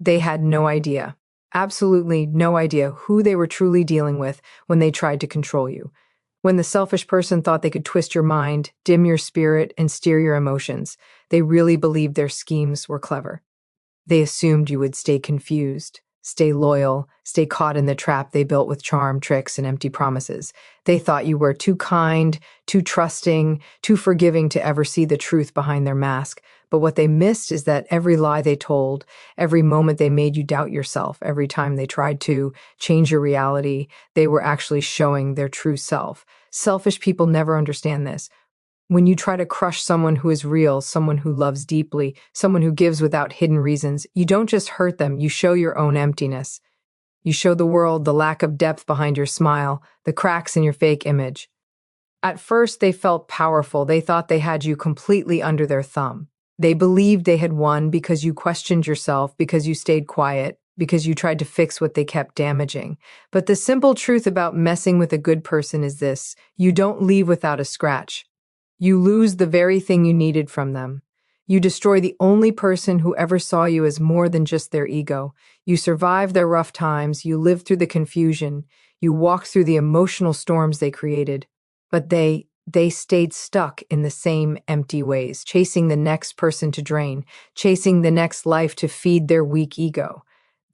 They had no idea, absolutely no idea who they were truly dealing with when they tried to control you. When the selfish person thought they could twist your mind, dim your spirit, and steer your emotions, they really believed their schemes were clever. They assumed you would stay confused, stay loyal, stay caught in the trap they built with charm, tricks, and empty promises. They thought you were too kind, too trusting, too forgiving to ever see the truth behind their mask. But what they missed is that every lie they told, every moment they made you doubt yourself, every time they tried to change your reality, they were actually showing their true self. Selfish people never understand this. When you try to crush someone who is real, someone who loves deeply, someone who gives without hidden reasons, you don't just hurt them, you show your own emptiness. You show the world the lack of depth behind your smile, the cracks in your fake image. At first, they felt powerful. They thought they had you completely under their thumb. They believed they had won because you questioned yourself, because you stayed quiet, because you tried to fix what they kept damaging. But the simple truth about messing with a good person is this: you don't leave without a scratch. You lose the very thing you needed from them. You destroy the only person who ever saw you as more than just their ego. You survive their rough times, you live through the confusion, you walk through the emotional storms they created. But they stayed stuck in the same empty ways, chasing the next person to drain, chasing the next life to feed their weak ego.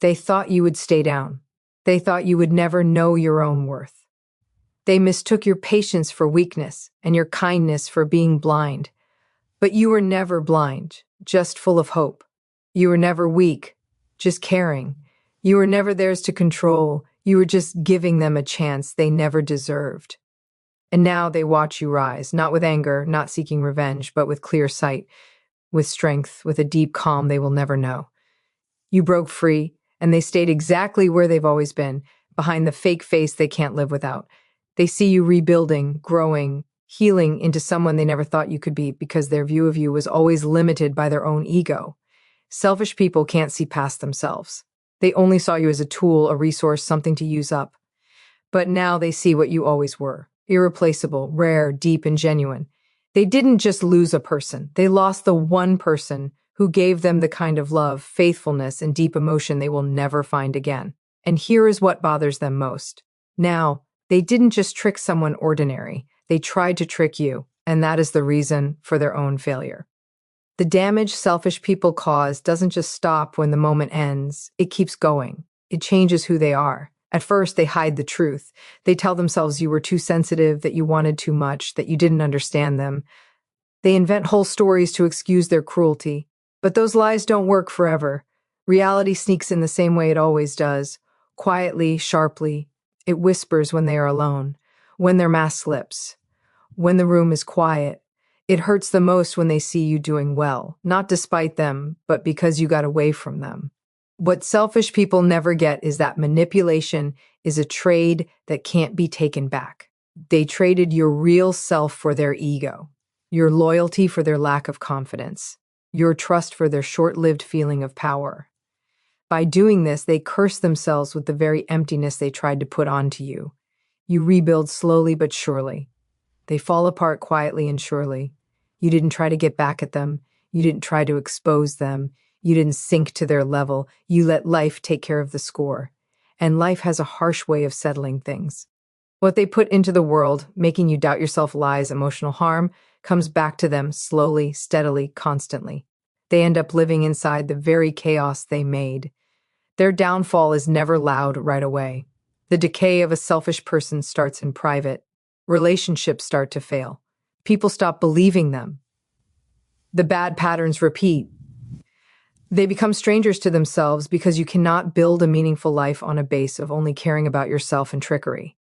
They thought you would stay down. They thought you would never know your own worth. They mistook your patience for weakness and your kindness for being blind. But you were never blind, just full of hope. You were never weak, just caring. You were never theirs to control. You were just giving them a chance they never deserved. And now they watch you rise, not with anger, not seeking revenge, but with clear sight, with strength, with a deep calm they will never know. You broke free, and they stayed exactly where they've always been, behind the fake face they can't live without. They see you rebuilding, growing, healing into someone they never thought you could be because their view of you was always limited by their own ego. Selfish people can't see past themselves. They only saw you as a tool, a resource, something to use up. But now they see what you always were: irreplaceable, rare, deep, and genuine. They didn't just lose a person. They lost the one person who gave them the kind of love, faithfulness, and deep emotion they will never find again. And here is what bothers them most. Now, they didn't just trick someone ordinary. They tried to trick you, and that is the reason for their own failure. The damage selfish people cause doesn't just stop when the moment ends. It keeps going. It changes who they are. At first, they hide the truth. They tell themselves you were too sensitive, that you wanted too much, that you didn't understand them. They invent whole stories to excuse their cruelty. But those lies don't work forever. Reality sneaks in the same way it always does, quietly, sharply. It whispers when they are alone, when their mask slips, when the room is quiet. It hurts the most when they see you doing well, not despite them, but because you got away from them. What selfish people never get is that manipulation is a trade that can't be taken back. They traded your real self for their ego, your loyalty for their lack of confidence, your trust for their short-lived feeling of power. By doing this, they curse themselves with the very emptiness they tried to put onto you. You rebuild slowly but surely. They fall apart quietly and surely. You didn't try to get back at them. You didn't try to expose them. You didn't sink to their level. You let life take care of the score. And life has a harsh way of settling things. What they put into the world, making you doubt yourself, lies, emotional harm, comes back to them slowly, steadily, constantly. They end up living inside the very chaos they made. Their downfall is never loud right away. The decay of a selfish person starts in private. Relationships start to fail. People stop believing them. The bad patterns repeat. They become strangers to themselves because you cannot build a meaningful life on a base of only caring about yourself and trickery.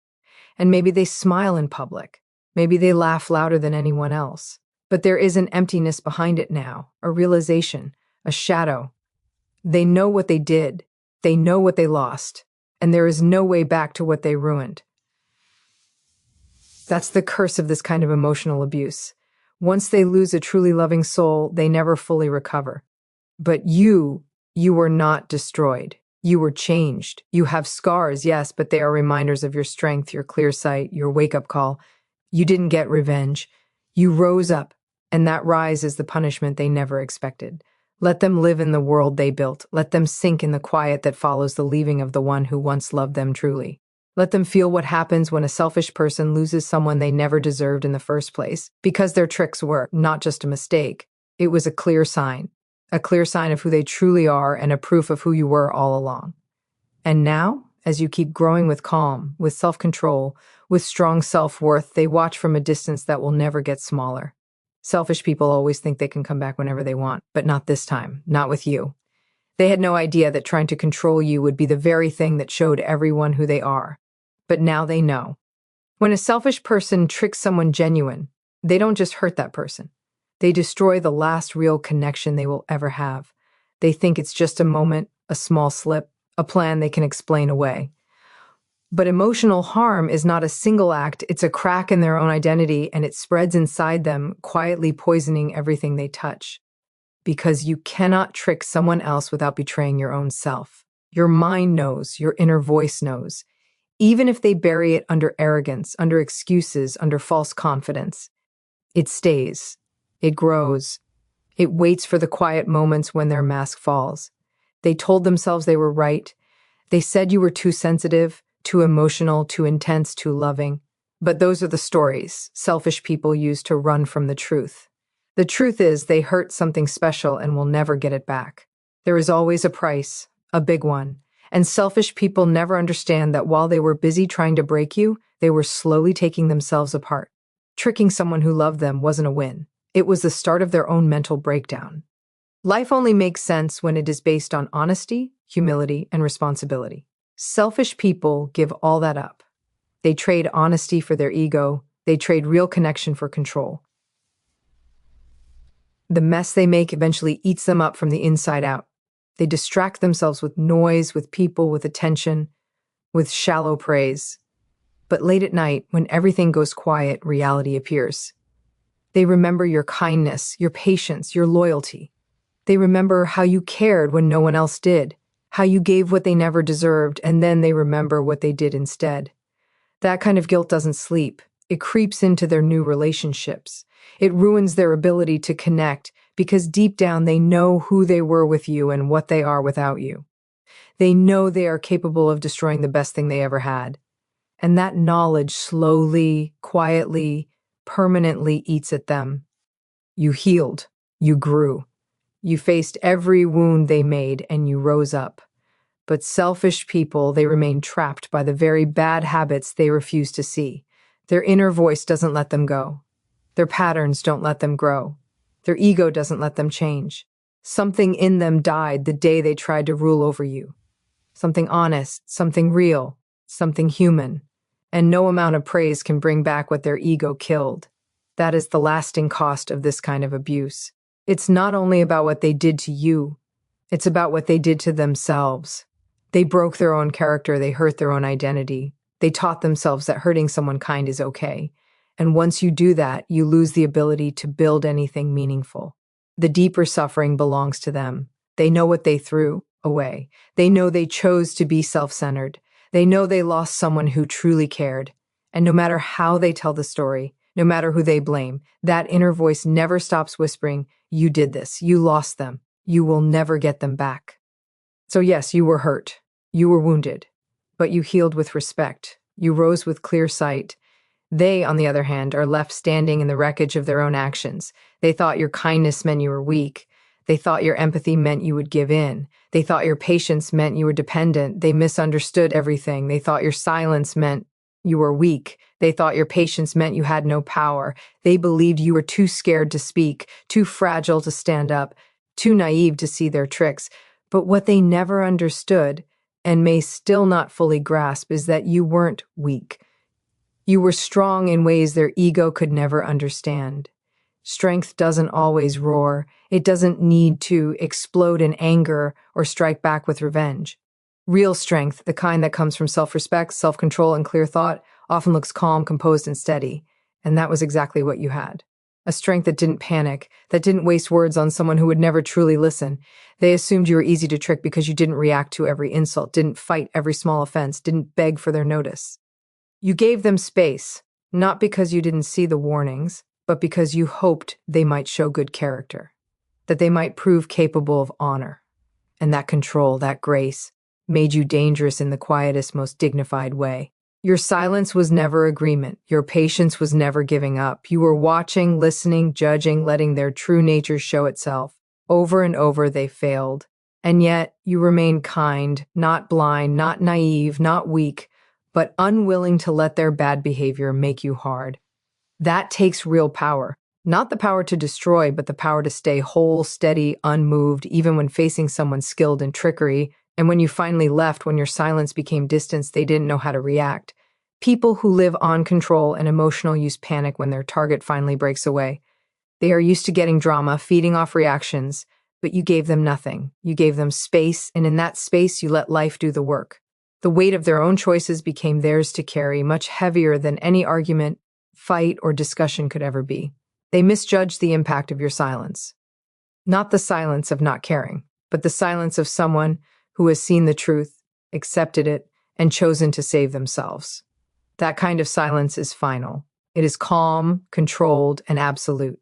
And maybe they smile in public. Maybe they laugh louder than anyone else. But there is an emptiness behind it now, a realization, a shadow. They know what they did. They know what they lost. And there is no way back to what they ruined. That's the curse of this kind of emotional abuse. Once they lose a truly loving soul, they never fully recover. But you were not destroyed. You were changed. You have scars, yes, but they are reminders of your strength, your clear sight, your wake-up call. You didn't get revenge. You rose up, and that rise is the punishment they never expected. Let them live in the world they built. Let them sink in the quiet that follows the leaving of the one who once loved them truly. Let them feel what happens when a selfish person loses someone they never deserved in the first place, because their tricks were not just a mistake. It was a clear sign of who they truly are and a proof of who you were all along. And now, as you keep growing with calm, with self-control, with strong self-worth, they watch from a distance that will never get smaller. Selfish people always think they can come back whenever they want, but not this time, not with you. They had no idea that trying to control you would be the very thing that showed everyone who they are. But now they know. When a selfish person tricks someone genuine, they don't just hurt that person. They destroy the last real connection they will ever have. They think it's just a moment, a small slip, a plan they can explain away. But emotional harm is not a single act, it's a crack in their own identity, and it spreads inside them, quietly poisoning everything they touch. Because you cannot trick someone else without betraying your own self. Your mind knows, your inner voice knows. Even if they bury it under arrogance, under excuses, under false confidence, it stays, it grows, it waits for the quiet moments when their mask falls. They told themselves they were right. They said you were too sensitive, too emotional, too intense, too loving. But those are the stories selfish people use to run from the truth. The truth is they hurt something special and will never get it back. There is always a price, a big one. And selfish people never understand that while they were busy trying to break you, they were slowly taking themselves apart. Tricking someone who loved them wasn't a win. It was the start of their own mental breakdown. Life only makes sense when it is based on honesty, humility, and responsibility. Selfish people give all that up. They trade honesty for their ego. They trade real connection for control. The mess they make eventually eats them up from the inside out. They distract themselves with noise, with people, with attention, with shallow praise. But late at night, when everything goes quiet, reality appears. They remember your kindness, your patience, your loyalty. They remember how you cared when no one else did, how you gave what they never deserved, and then they remember what they did instead. That kind of guilt doesn't sleep. It creeps into their new relationships. It ruins their ability to connect because deep down they know who they were with you and what they are without you. They know they are capable of destroying the best thing they ever had. And that knowledge slowly, quietly, permanently eats at them. You healed. You grew. You faced every wound they made and you rose up. But selfish people, they remain trapped by the very bad habits they refuse to see. Their inner voice doesn't let them go. Their patterns don't let them grow. Their ego doesn't let them change. Something in them died the day they tried to rule over you. Something honest, something real, something human. And no amount of praise can bring back what their ego killed. That is the lasting cost of this kind of abuse. It's not only about what they did to you, it's about what they did to themselves. They broke their own character, they hurt their own identity. They taught themselves that hurting someone kind is okay. And once you do that, you lose the ability to build anything meaningful. The deeper suffering belongs to them. They know what they threw away. They know they chose to be self-centered. They know they lost someone who truly cared. And no matter how they tell the story, no matter who they blame, that inner voice never stops whispering, "You did this. You lost them. You will never get them back." So yes, you were hurt. You were wounded. But you healed with respect. You rose with clear sight. They, on the other hand, are left standing in the wreckage of their own actions. They thought your kindness meant you were weak. They thought your empathy meant you would give in. They thought your patience meant you were dependent. They misunderstood everything. They thought your silence meant you were weak. They thought your patience meant you had no power. They believed you were too scared to speak, too fragile to stand up, too naive to see their tricks. But what they never understood, and may still not fully grasp, is that you weren't weak. You were strong in ways their ego could never understand. Strength doesn't always roar. It doesn't need to explode in anger or strike back with revenge. Real strength, the kind that comes from self-respect, self-control, and clear thought, often looks calm, composed, and steady. And that was exactly what you had. A strength that didn't panic, that didn't waste words on someone who would never truly listen. They assumed you were easy to trick because you didn't react to every insult, didn't fight every small offense, didn't beg for their notice. You gave them space, not because you didn't see the warnings, but because you hoped they might show good character. that they might prove capable of honor. And that control, that grace, made you dangerous in the quietest, most dignified way. Your silence was never agreement. Your patience was never giving up. You were watching, listening, judging, letting their true nature show itself. Over and over they failed. And yet you remained kind, not blind, not naive, not weak, but unwilling to let their bad behavior make you hard. That takes real power. Not the power to destroy, but the power to stay whole, steady, unmoved, even when facing someone skilled in trickery. And when you finally left, when your silence became distance, they didn't know how to react. People who live on control and emotional use panic when their target finally breaks away. They are used to getting drama, feeding off reactions, but you gave them nothing. You gave them space, and in that space, you let life do the work. The weight of their own choices became theirs to carry, much heavier than any argument, fight, or discussion could ever be. They misjudged the impact of your silence. Not the silence of not caring, but the silence of someone who has seen the truth, accepted it, and chosen to save themselves. That kind of silence is final. It is calm, controlled, and absolute.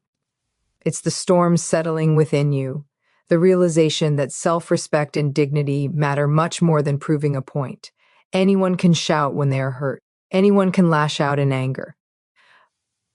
It's the storm settling within you, the realization that self-respect and dignity matter much more than proving a point. Anyone can shout when they are hurt. Anyone can lash out in anger.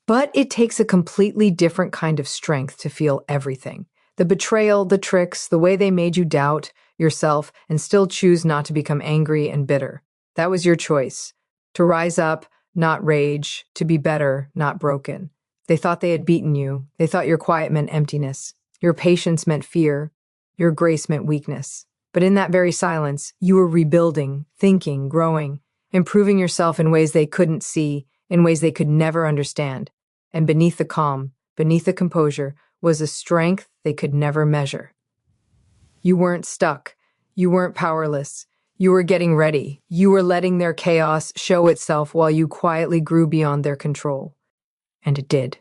But it takes a completely different kind of strength to feel everything. The betrayal, the tricks, the way they made you doubt yourself and still choose not to become angry and bitter. That was your choice. To rise up, not rage, to be better, not broken. They thought they had beaten you. They thought your quiet meant emptiness. Your patience meant fear. Your grace meant weakness. But in that very silence, you were rebuilding, thinking, growing, improving yourself in ways they couldn't see, in ways they could never understand. And beneath the calm, beneath the composure, was a strength they could never measure. You weren't stuck. You weren't powerless. You were getting ready. You were letting their chaos show itself while you quietly grew beyond their control. And it did.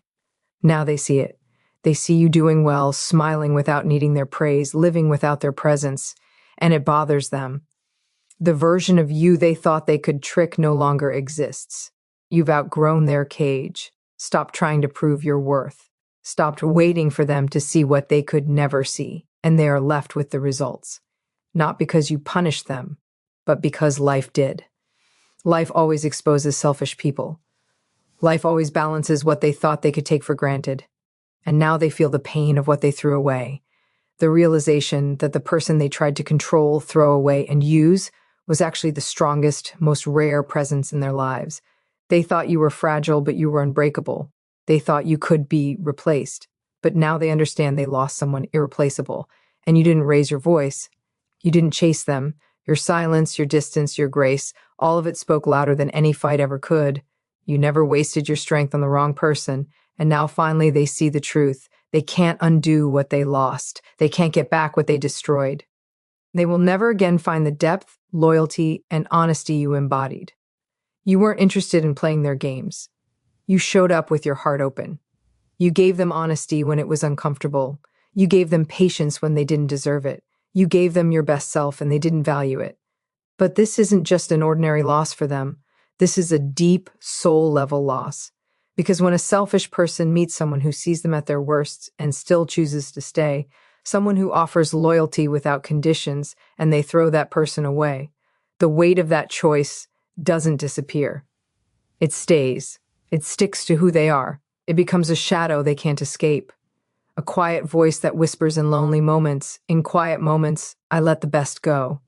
Now they see it. They see you doing well, smiling without needing their praise, living without their presence, and it bothers them. The version of you they thought they could trick no longer exists. You've outgrown their cage. Stopped trying to prove your worth. Stopped waiting for them to see what they could never see, and they are left with the results. Not because you punished them, but because life did. Life always exposes selfish people. Life always balances what they thought they could take for granted. And now they feel the pain of what they threw away. The realization that the person they tried to control, throw away, and use was actually the strongest, most rare presence in their lives. They thought you were fragile, but you were unbreakable. They thought you could be replaced. But now they understand they lost someone irreplaceable. And you didn't raise your voice. You didn't chase them. Your silence, your distance, your grace, all of it spoke louder than any fight ever could. You never wasted your strength on the wrong person. And now finally they see the truth. They can't undo what they lost. They can't get back what they destroyed. They will never again find the depth, loyalty, and honesty you embodied. You weren't interested in playing their games. You showed up with your heart open. You gave them honesty when it was uncomfortable. You gave them patience when they didn't deserve it. You gave them your best self and they didn't value it. But this isn't just an ordinary loss for them. This is a deep, soul-level loss. Because when a selfish person meets someone who sees them at their worst and still chooses to stay, someone who offers loyalty without conditions, and they throw that person away, the weight of that choice doesn't disappear. It stays. It sticks to who they are. It becomes a shadow they can't escape. A quiet voice that whispers in lonely moments, "In quiet moments, I let the best go."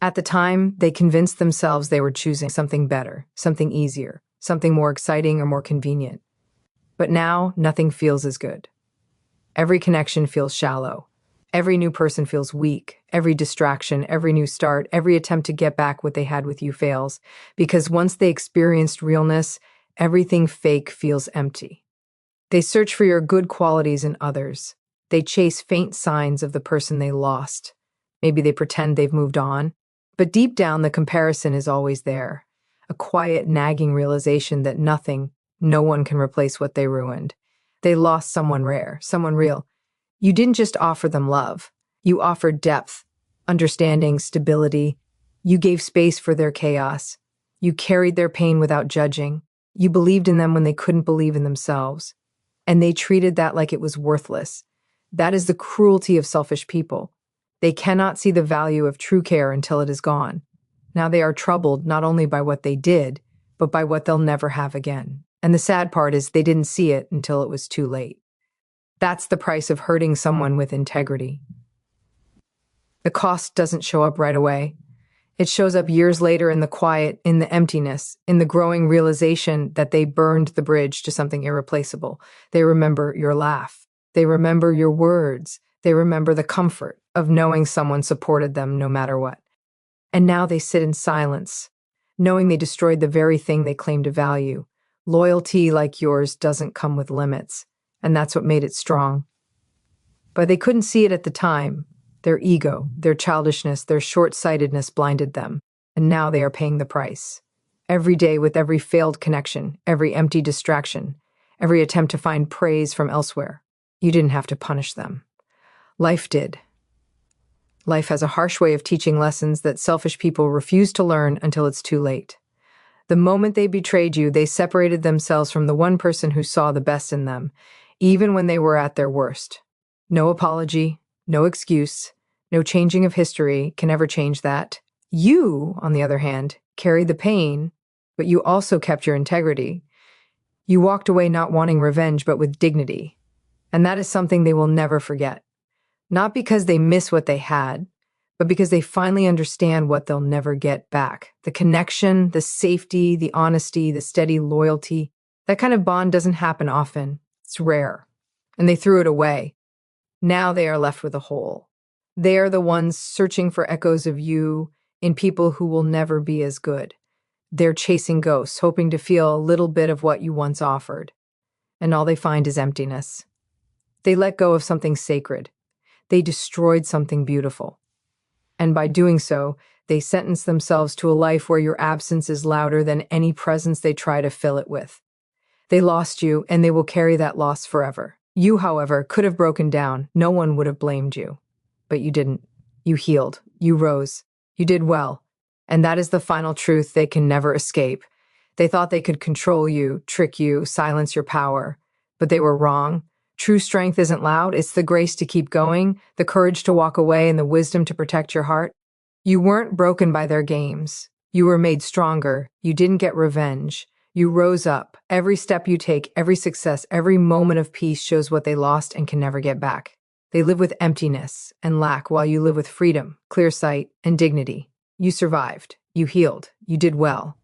At the time, they convinced themselves they were choosing something better, something easier, something more exciting or more convenient. But now, nothing feels as good. Every connection feels shallow. Every new person feels weak. Every distraction, every new start, every attempt to get back what they had with you fails. Because once they experienced realness, everything fake feels empty. They search for your good qualities in others. They chase faint signs of the person they lost. Maybe they pretend they've moved on. But deep down, the comparison is always there. A quiet, nagging realization that nothing, no one can replace what they ruined. They lost someone rare, someone real. You didn't just offer them love. You offered depth, understanding, stability. You gave space for their chaos. You carried their pain without judging. You believed in them when they couldn't believe in themselves. And they treated that like it was worthless. That is the cruelty of selfish people. They cannot see the value of true care until it is gone. Now they are troubled not only by what they did, but by what they'll never have again. And the sad part is they didn't see it until it was too late. That's the price of hurting someone with integrity. The cost doesn't show up right away. It shows up years later in the quiet, in the emptiness, in the growing realization that they burned the bridge to something irreplaceable. They remember your laugh. They remember your words. They remember the comfort of knowing someone supported them no matter what. And now they sit in silence, knowing they destroyed the very thing they claim to value. Loyalty like yours doesn't come with limits, and that's what made it strong. But they couldn't see it at the time. Their ego, their childishness, their short-sightedness blinded them, and now they are paying the price. Every day with every failed connection, every empty distraction, every attempt to find praise from elsewhere. You didn't have to punish them. Life did. Life has a harsh way of teaching lessons that selfish people refuse to learn until it's too late. The moment they betrayed you, they separated themselves from the one person who saw the best in them, even when they were at their worst. No apology, no excuse, no changing of history can ever change that. You, on the other hand, carried the pain, but you also kept your integrity. You walked away not wanting revenge, but with dignity. And that is something they will never forget. Not because they miss what they had, but because they finally understand what they'll never get back. The connection, the safety, the honesty, the steady loyalty. That kind of bond doesn't happen often. It's rare. And they threw it away. Now they are left with a hole. They are the ones searching for echoes of you in people who will never be as good. They're chasing ghosts, hoping to feel a little bit of what you once offered. And all they find is emptiness. They let go of something sacred. They destroyed something beautiful. And by doing so, they sentence themselves to a life where your absence is louder than any presence they try to fill it with. They lost you, and they will carry that loss forever. You, however, could have broken down. No one would have blamed you. But you didn't. You healed. You rose. You did well. And that is the final truth they can never escape. They thought they could control you, trick you, silence your power. But they were wrong. True strength isn't loud. It's the grace to keep going, the courage to walk away, and the wisdom to protect your heart. You weren't broken by their games. You were made stronger. You didn't get revenge. You rose up. Every step you take, every success, every moment of peace shows what they lost and can never get back. They live with emptiness and lack while you live with freedom, clear sight, and dignity. You survived. You healed. You did well.